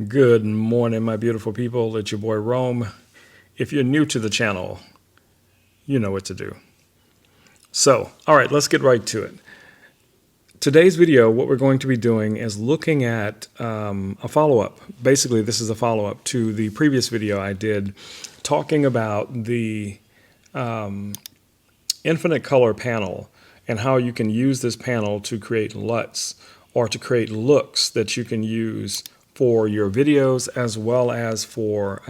Good morning, my beautiful people. It's your boy Rome. If you're new to the channel, you know what to do. So, all right, let's get right to it. Today's video, what we're going to be doing is looking at a follow-up. Basically, this is a follow-up to the previous video I did talking about the infinite color panel and how you can use this panel to create LUTs or to create looks that you can use for your videos as well as for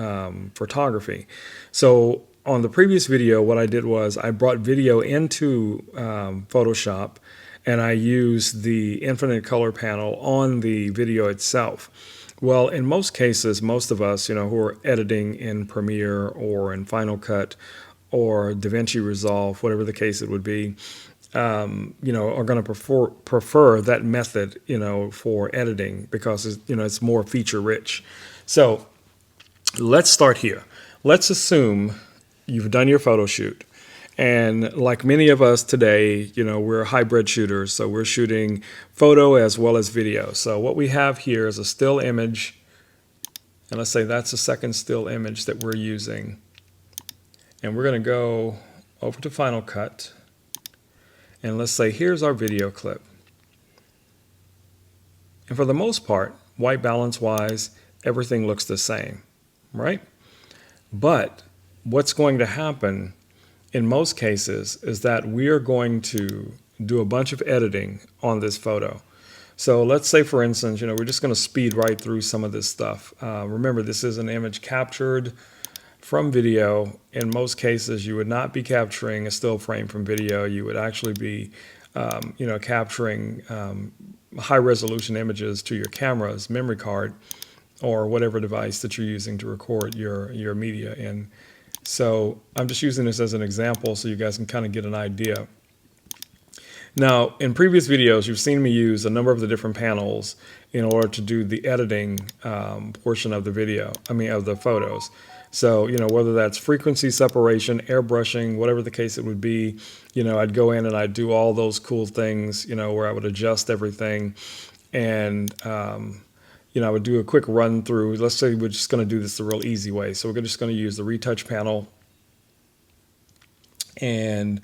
photography. So on the previous video, what I did was I brought video into Photoshop and I used the infinite color panel on the video itself. Well, in most cases, most of us, who are editing in Premiere or in Final Cut or DaVinci Resolve, whatever the case it would be, are going to prefer that method, for editing because it's more feature rich. So let's start here. Let's assume you've done your photo shoot. And like many of us today, we're hybrid shooters. So we're shooting photo as well as video. So what we have here is a still image. And let's say that's the second still image that we're using. And we're going to go over to Final Cut. And let's say here's our video clip. And for the most part, white balance wise, everything looks the same, right? But what's going to happen in most cases is that we are going to do a bunch of editing on this photo. So let's say, for instance, we're just going to speed right through some of this stuff. Remember, this is an image captured from video. In most cases, you would not be capturing a still frame from video. You would actually be, capturing high resolution images to your camera's memory card or whatever device that you're using to record your media in. So I'm just using this as an example so you guys can kind of get an idea. Now, in previous videos, you've seen me use a number of the different panels in order to do the editing portion of the video, of the photos. So, whether that's frequency separation, airbrushing, whatever the case it would be, I'd go in and I'd do all those cool things, where I would adjust everything. And, I would do a quick run through. Let's say we're just going to do this the real easy way. So we're just going to use the retouch panel. And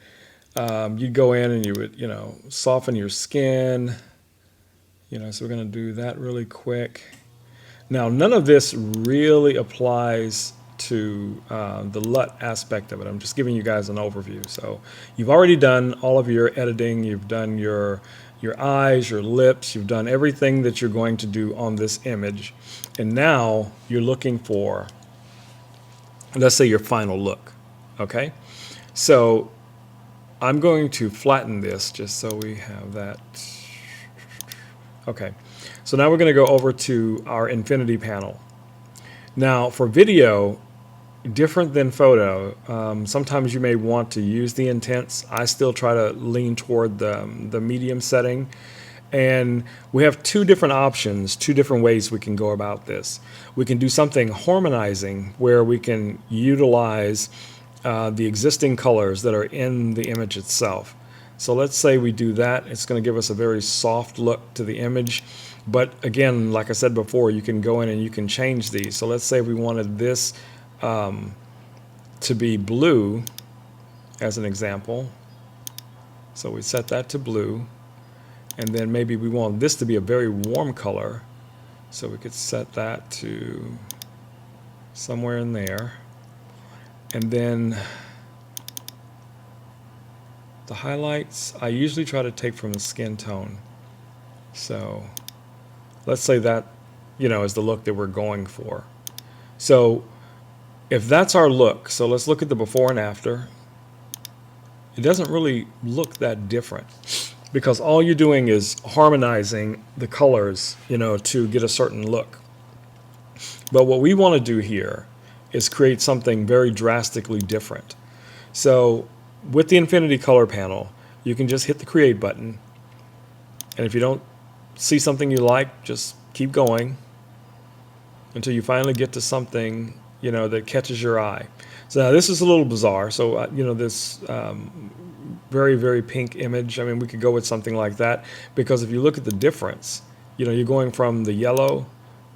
you'd go in and you would, soften your skin. So we're going to do that really quick. Now, none of this really applies to the LUT aspect of it. I'm just giving you guys an overview. So you've already done all of your editing. You've done your eyes, your lips. You've done everything that you're going to do on this image. And now you're looking for, let's say, your final look. Okay? So I'm going to flatten this just so we have that. Okay. So now we're going to go over to our infinity panel. Now for video, different than photo, sometimes you may want to use the intense. I still try to lean toward the medium setting. And we have two different options, two different ways we can go about this. We can do something harmonizing where we can utilize the existing colors that are in the image itself. So let's say we do that. It's going to give us a very soft look to the image. But again, like I said before, you can go in and you can change these. So let's say we wanted this to be blue as an example. So we set that to blue. And then maybe we want this to be a very warm color. So we could set that to somewhere in there. And then the highlights, I usually try to take from the skin tone. So let's say that, is the look that we're going for. So if that's our look, so let's look at the before and after. It doesn't really look that different because all you're doing is harmonizing the colors, to get a certain look. But what we want to do here is create something very drastically different. So with the infinity color panel, you can just hit the create button. And if you don't see something you like, just keep going until you finally get to something, that catches your eye. So now this is a little bizarre. So, this very, very pink image, we could go with something like that because if you look at the difference, you're going from the yellow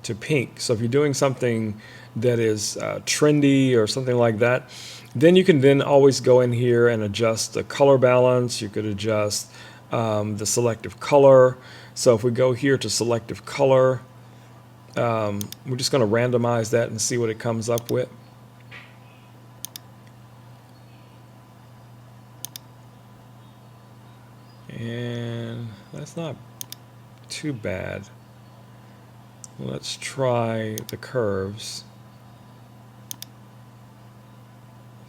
to pink. So if you're doing something that is trendy or something like that, then you can then always go in here and adjust the color balance. You could adjust the selective color. So if we go here to selective color, we're just going to randomize that and see what it comes up with. And that's not too bad. Let's try the curves.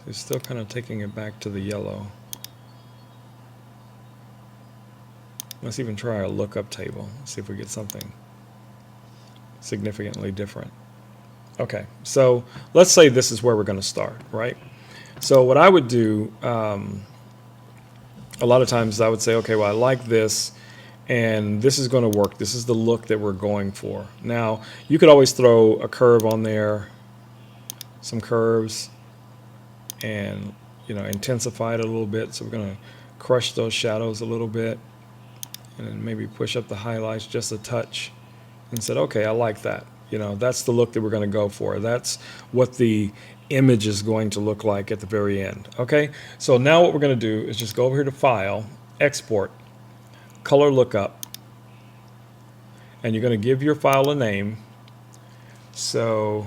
It's still kind of taking it back to the yellow. Let's even try a lookup table. See if we get something significantly different. Okay, so let's say this is where we're going to start, right? So what I would do, a lot of times I would say, okay, well, I like this, and this is going to work. This is the look that we're going for. Now, you could always throw a curve on there, some curves, and intensify it a little bit. So we're going to crush those shadows a little bit, and then maybe push up the highlights just a touch, and said, okay, I like that. That's the look that we're going to go for. That's what the image is going to look like at the very end. Okay, so now what we're going to do is just go over here to File, Export, Color Lookup, and you're going to give your file a name. So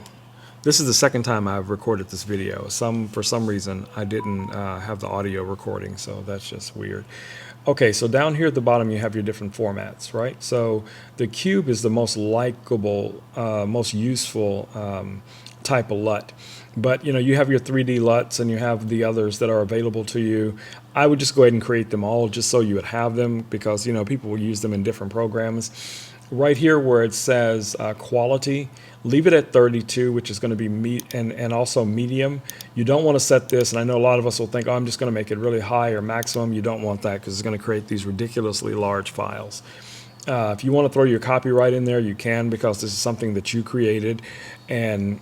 this is the second time I've recorded this video. For some reason I didn't have the audio recording, so that's just weird. Okay, so down here at the bottom you have your different formats, right? So the cube is the most likable, most useful type of LUT. But you have your 3D LUTs and you have the others that are available to you. I would just go ahead and create them all just so you would have them, because people will use them in different programs. Right here where it says quality, leave it at 32, which is going to be and also medium. You don't want to set this, and I know a lot of us will think, oh, I'm just going to make it really high or maximum. You don't want that, because it's going to create these ridiculously large files. If you want to throw your copyright in there, you can, because this is something that you created and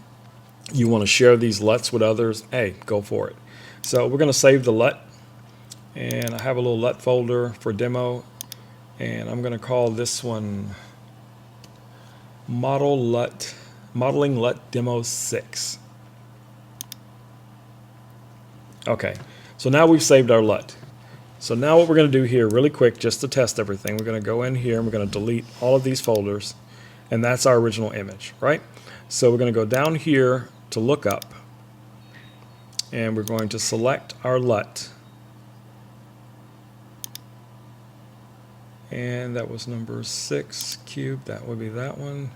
you want to share these LUTs with others. Hey, go for it. So we're going to save the LUT, and I have a little LUT folder for demo, and I'm going to call this one Modeling LUT Demo 6. Okay, so now we've saved our LUT. So now what we're going to do here really quick, just to test everything, we're going to go in here and we're going to delete all of these folders, and that's our original image, right? So we're going to go down here to Lookup, and we're going to select our LUT. And that was number 6 cube. That would be that one.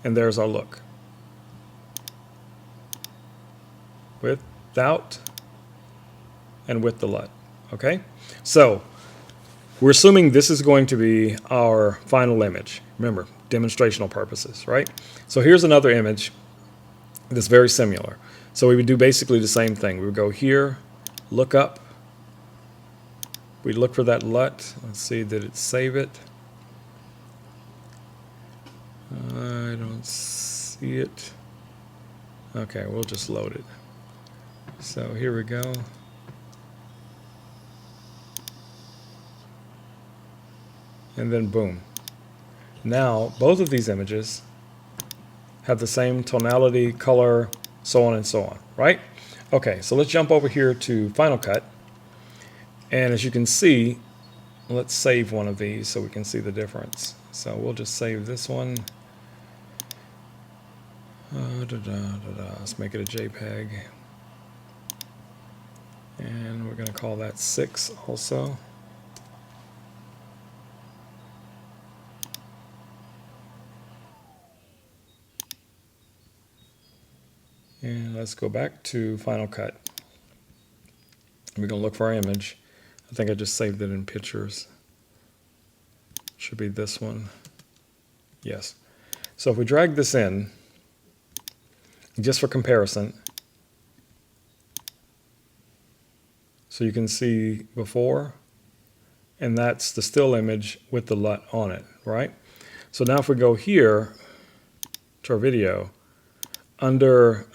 And there's our look. Without and with the LUT. Okay? So we're assuming this is going to be our final image. Remember, demonstrational purposes, right? So here's another image that's very similar. So we would do basically the same thing. We would go here, look up. We look for that LUT. Let's see, did it save it? I don't see it. Okay, we'll just load it. So here we go. And then boom. Now both of these images have the same tonality, color, so on and so on, right? Okay, so let's jump over here to Final Cut. And as you can see, let's save one of these so we can see the difference. So we'll just save this one. Let's make it a JPEG. And we're going to call that 6 also. And let's go back to Final Cut. We're going to look for our image. I think I just saved it in pictures. Should be this one. Yes. So if we drag this in, just for comparison, so you can see before, and that's the still image with the LUT on it, right? So now if we go here to our video, under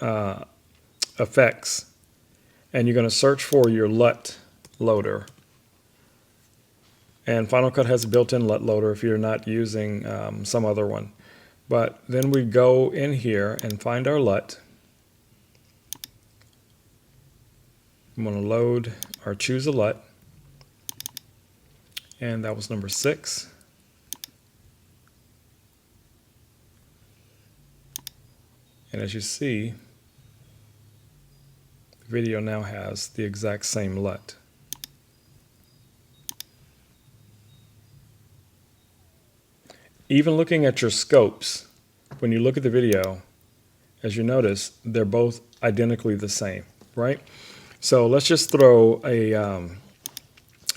Effects, and you're going to search for your LUT loader. And Final Cut has a built-in LUT loader if you're not using some other one. But then we go in here and find our LUT. I'm going to load or choose a LUT. And that was number 6. And as you see, the video now has the exact same LUT. Even looking at your scopes, when you look at the video, as you notice, they're both identically the same, right? So let's just throw a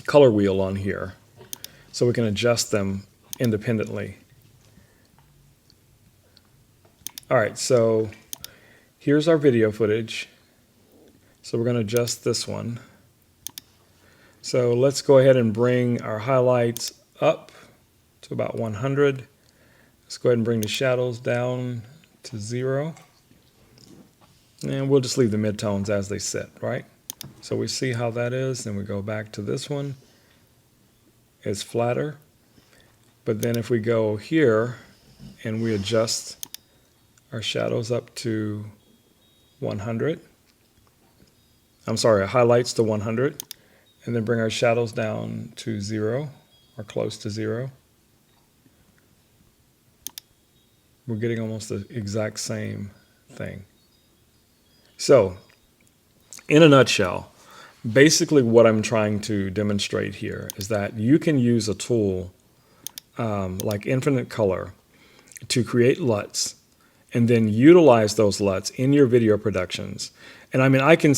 color wheel on here so we can adjust them independently. All right, so here's our video footage. So we're going to adjust this one. So let's go ahead and bring our highlights up to about 100. Let's go ahead and bring the shadows down to 0. And we'll just leave the midtones as they sit, right? So we see how that is. Then we go back to this one. It's flatter. But then if we go here and we adjust our shadows up to 100. I'm sorry, our highlights to 100. And then bring our shadows down to 0 or close to 0. We're getting almost the exact same thing. So, in a nutshell, basically what I'm trying to demonstrate here is that you can use a tool like Infinite Color to create LUTs and then utilize those LUTs in your video productions. And I mean, I can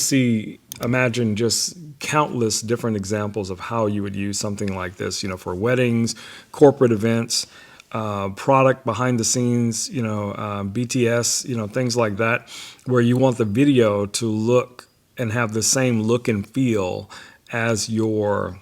imagine just countless different examples of how you would use something like this, you know, for weddings, corporate events, product behind the scenes, you know, BTS, you know, things like that, where you want the video to look and have the same look and feel as your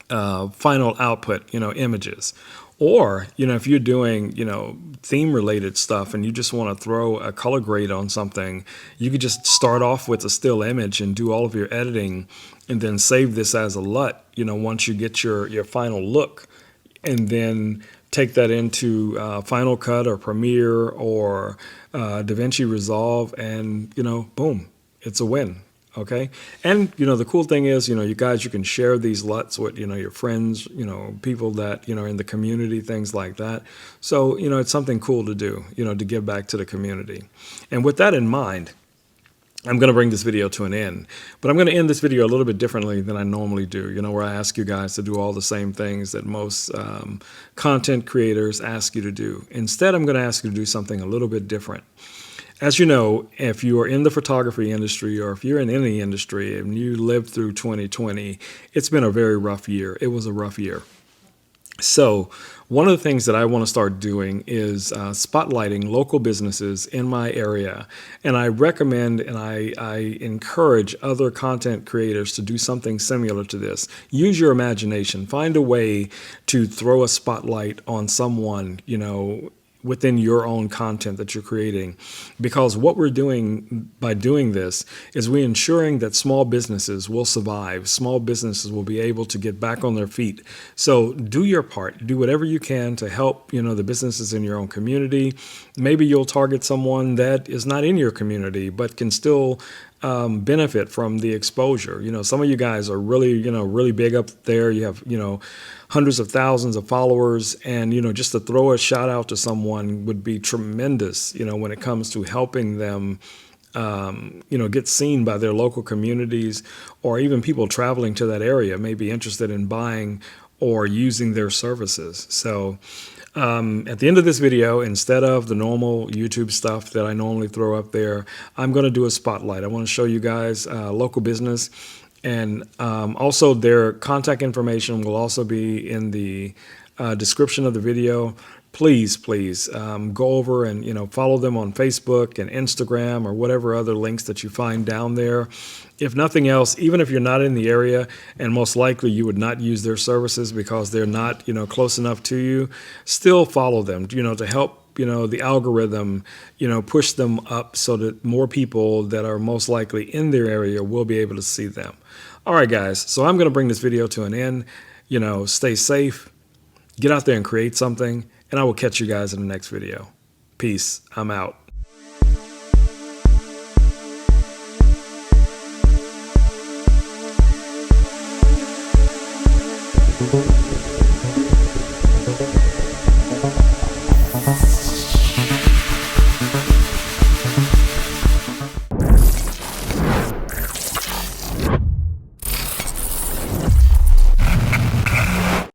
final output, you know, images. Or, you know, if you're doing, you know, theme related stuff and you just want to throw a color grade on something, you could just start off with a still image and do all of your editing and then save this as a LUT, you know, once you get your final look, and then take that into Final Cut or Premiere or DaVinci Resolve, and, you know, boom, it's a win. Okay. And, you know, the cool thing is, you know, you guys, you can share these LUTs with, you know, your friends, you know, people that, you know, in the community, things like that. So, you know, it's something cool to do, you know, to give back to the community. And with that in mind, I'm going to bring this video to an end, but I'm going to end this video a little bit differently than I normally do, you know, where I ask you guys to do all the same things that most content creators ask you to do. Instead, I'm going to ask you to do something a little bit different. As you know, if you are in the photography industry or if you're in any industry and you lived through 2020, it's been a very rough year. It was a rough year. So one of the things that I want to start doing is spotlighting local businesses in my area. And I recommend and I encourage other content creators to do something similar to this. Use your imagination. Find a way to throw a spotlight on someone, you know, within your own content that you're creating. Because what we're doing by doing this is we're ensuring that small businesses will survive. Small businesses will be able to get back on their feet. So do your part. Do whatever you can to help, you know, the businesses in your own community. Maybe you'll target someone that is not in your community but can still benefit from the exposure. You know, some of you guys are really, you know, really big up there. You have, you know, hundreds of thousands of followers, and, you know, just to throw a shout out to someone would be tremendous, you know, when it comes to helping them, you know, get seen by their local communities, or even people traveling to that area may be interested in buying or using their services. So at the end of this video, instead of the normal YouTube stuff that I normally throw up there, I'm going to do a spotlight. I want to show you guys local business, and also their contact information will also be in the description of the video. Please go over and, you know, follow them on Facebook and Instagram or whatever other links that you find down there. If nothing else, even if you're not in the area, and most likely you would not use their services because they're not, you know, close enough to you, still follow them, you know, to help, you know, the algorithm, you know, push them up so that more people that are most likely in their area will be able to see them. All right, guys, so I'm going to bring this video to an end. You know, stay safe, get out there and create something, and I will catch you guys in the next video. Peace. I'm out.